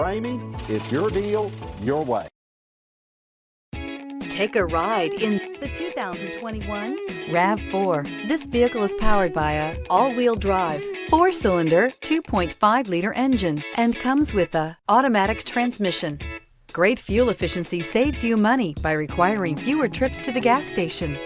Ramey, it's your deal, your way. Take a ride in the 2021 RAV4. This vehicle is powered by a all-wheel drive, 4-cylinder, 2.5-liter engine and comes with a automatic transmission. Great fuel efficiency saves you money by requiring fewer trips to the gas station.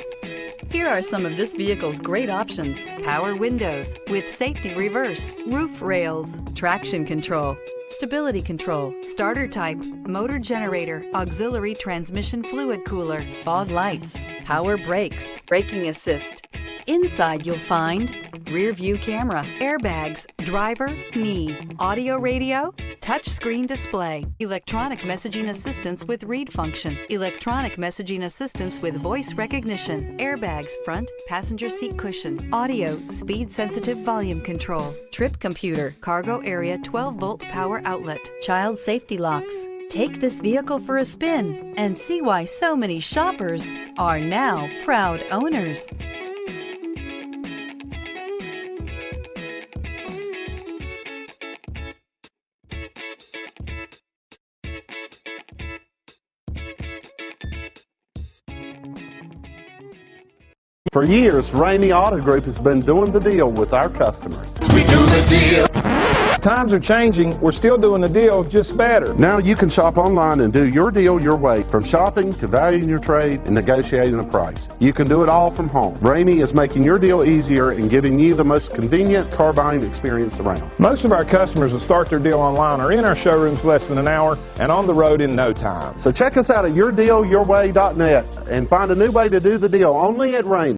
Here are some of this vehicle's great options: power windows with safety reverse, roof rails, traction control, stability control, starter type, motor generator, auxiliary transmission fluid cooler, fog lights, power brakes, braking assist. Inside you'll find rear view camera, airbags, driver, knee, audio radio, touch screen display, electronic messaging assistance with read function, electronic messaging assistance with voice recognition, airbags front, passenger seat cushion, audio, speed sensitive volume control, trip computer, cargo area 12-volt power outlet, child safety locks. Take this vehicle for a spin and see why so many shoppers are now proud owners. For years, Ramey Auto Group has been doing the deal with our customers. We do the deal. Times are changing. We're still doing the deal, just better. Now you can shop online and do your deal your way, from shopping to valuing your trade and negotiating a price. You can do it all from home. Ramey is making your deal easier and giving you the most convenient car buying experience around. Most of our customers that start their deal online are in our showrooms less than an hour and on the road in no time. So check us out at yourdealyourway.net and find a new way to do the deal only at Ramey.